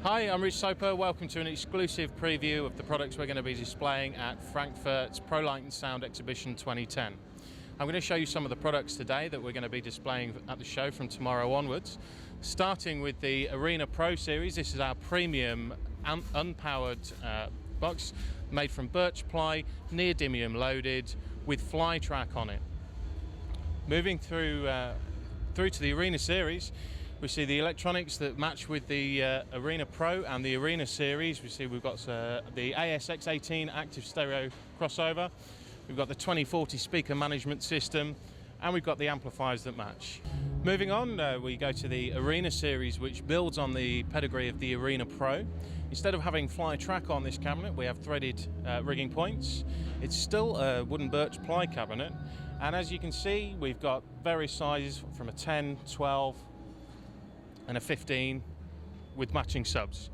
Hi, I'm Rich Soper. Welcome to an exclusive preview of the products we're going to be displaying at Frankfurt's ProlightandSound Exhibition 2010. I'm going to show you some of the products today that we're going to be displaying at the show from tomorrow onwards. Starting with the Arena Pro series. This is our premium unpowered box made from birch ply, neodymium loaded with fly track on it. Moving through to the Arena series, we see the electronics that match with the Arena Pro and the Arena series. We see we've got the ASX18 active stereo crossover, we've got the 2040 speaker management system, and we've got the amplifiers that match. Moving on, we go to the Arena series, which builds on the pedigree of the Arena Pro. Instead of having fly track on this cabinet, we have threaded rigging points. It's still a wooden birch ply cabinet, and as you can see, we've got various sizes from a 10, 12, and a 15 with matching subs.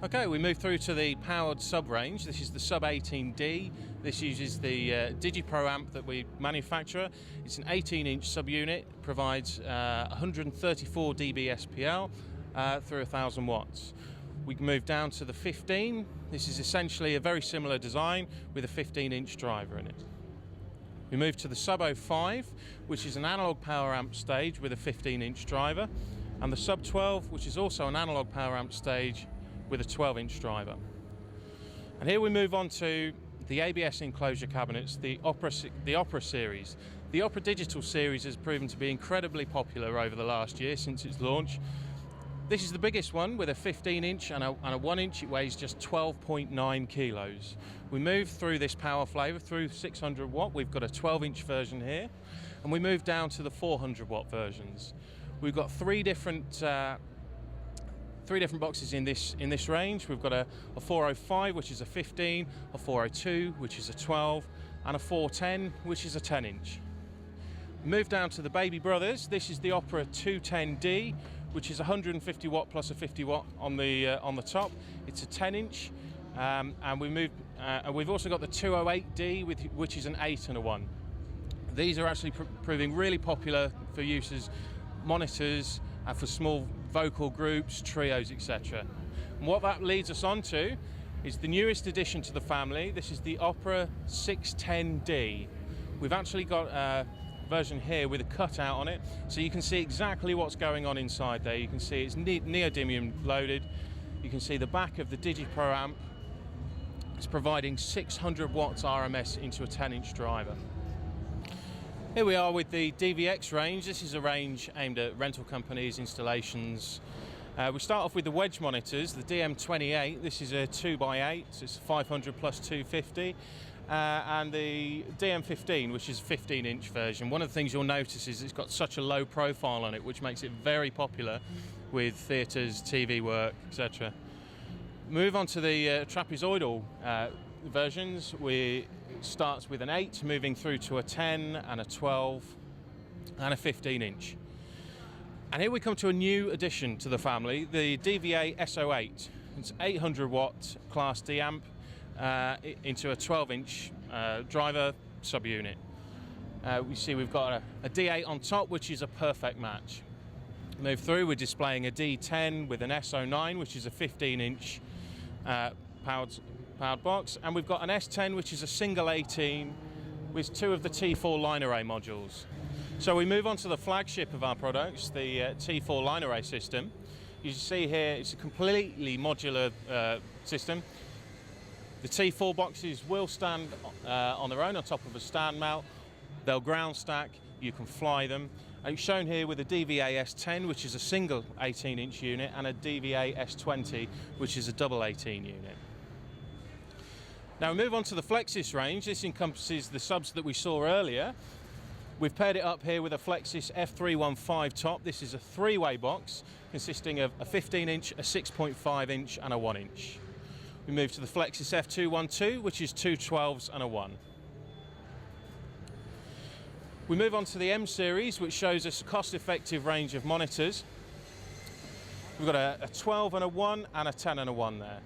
Okay, we move through to the powered sub range. This is the Sub 18D. This uses the DigiPro amp that we manufacture. It's an 18-inch subunit, provides 134 dB SPL through 1000 watts. We can move down to the 15. This is essentially a very similar design with a 15-inch driver in it. We move to the Sub 05, which is an analog power amp stage with a 15-inch driver, and the Sub 12, which is also an analog power amp stage with a 12-inch driver. And here we move on to the ABS enclosure cabinets, the Opera series. The Opera Digital series has proven to be incredibly popular over the last year since its launch. This is the biggest one with a 15-inch and a 1-inch. It weighs just 12.9 kilos. We move through this power flavor through 600 watt. We've got a 12-inch version here, and we move down to the 400 watt versions. We've got three different boxes in this range. We've got a 405, which is a 15, a 402, which is a 12, and a 410, which is a 10-inch. Move down to the baby brothers. This is the Opera 210D, which is 150 watt plus a 50 watt on the top. It's a 10-inch, and we've also got the 208D, which is an 8 and a 1. These are actually proving really popular for use as monitors for small vocal groups, trios, etc. And what that leads us on to is the newest addition to the family. This is the Opera 610D. We've actually got a version here with a cutout on it, so you can see exactly what's going on inside there. You can see it's neodymium loaded. You can see the back of the DigiPro amp. It's providing 600 watts RMS into a 10-inch driver. Here we are with the DVX range. This is a range aimed at rental companies, installations. We start off with the wedge monitors, the DM28. This is a 2x8, so it's 500 plus 250. And the DM15, which is a 15-inch version. One of the things you'll notice is it's got such a low profile on it, which makes it very popular with theatres, TV work, etc. Move on to the trapezoidal versions. It starts with an 8, moving through to a 10 and a 12 and a 15-inch. And here we come to a new addition to the family, the DVA SO8. It's 800 watt Class D amp into a 12-inch driver subunit. We see we've got a D8 on top, which is a perfect match. Move through, we're displaying a D10 with an SO9, which is a 15-inch powered box, and we've got an S10, which is a single 18 with 2 of the T4 line array modules. So we move on to the flagship of our products, the T4 line array system. You see here it's a completely modular system. The T4 boxes will stand on their own on top of a stand mount. They'll ground stack, you can fly them. And it's shown here with a DVA S10, which is a single 18-inch unit, and a DVA S20, which is a double 18 unit. Now we move on to the Flexis range. This encompasses the subs that we saw earlier. We've paired it up here with a Flexis F315 top. This is a 3-way box consisting of a 15-inch, a 6.5-inch and a 1-inch. We move to the Flexis F212, which is 2 12s and a 1. We move on to the M series, which shows us a cost-effective range of monitors. We've got a 12 and a 1 and a 10 and a 1 there.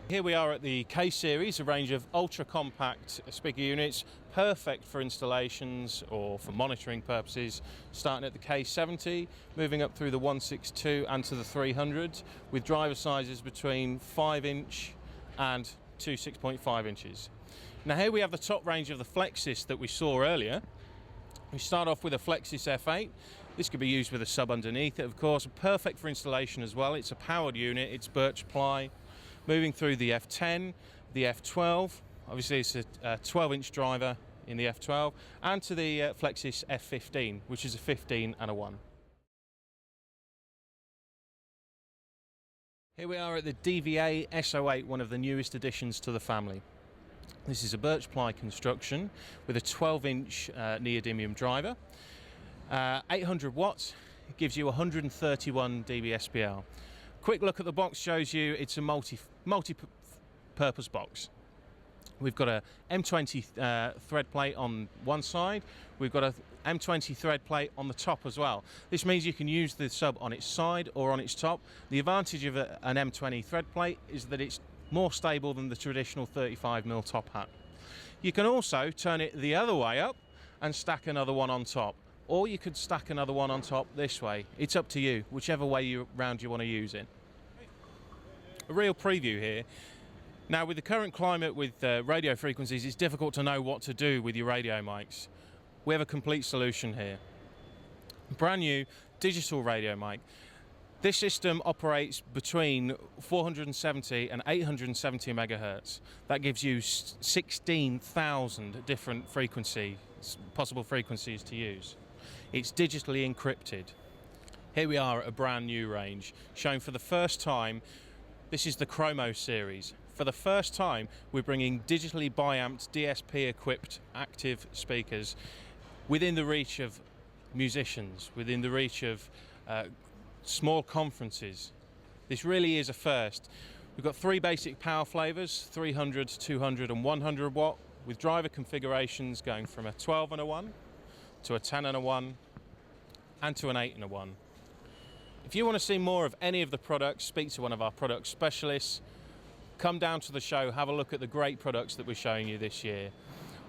Here we are at the K series, a range of ultra compact speaker units, perfect for installations or for monitoring purposes, starting at the K70, moving up through the 162 and to the 300, with driver sizes between 5-inch and to 6.5 inches. Now here we have the top range of the Flexis that we saw earlier. We start off with a Flexis F8. This could be used with a sub underneath it, of course, perfect for installation as well. It's a powered unit, it's birch ply. Moving through the F10, the F12, obviously it's a 12-inch driver in the F12, and to the Flexis F15, which is a 15 and a 1. Here we are at the DVA S08, one of the newest additions to the family. This is a birch ply construction with a 12-inch neodymium driver. 800 watts, it gives you 131 dB SPL. Quick look at the box shows you it's a multi-purpose box. We've got a M20 thread plate on one side. We've got a M20 thread plate on the top as well. This means you can use the sub on its side or on its top. The advantage of an M20 thread plate is that it's more stable than the traditional 35mm top hat. You can also turn it the other way up and stack another one on top. Or you could stack another one on top this way. It's up to you, whichever way round you want to use it. A real preview here. Now with the current climate with radio frequencies, it's difficult to know what to do with your radio mics. We have a complete solution here. Brand new digital radio mic. This system operates between 470 and 870 megahertz. That gives you 16,000 different possible frequencies to use. It's digitally encrypted. Here we are at a brand new range, shown for the first time. This is the Chromo series. For the first time, we're bringing digitally bi-amped DSP-equipped active speakers within the reach of musicians, within the reach of small conferences. This really is a first. We've got 3 basic power flavors, 300, 200 and 100 watt, with driver configurations going from a 12 and a 1 to a 10 and a 1 and to an 8 and a 1. If you want to see more of any of the products, speak to one of our product specialists. Come down to the show, have a look at the great products that we're showing you this year.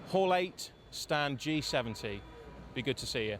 Hall 8, stand G70. Be good to see you.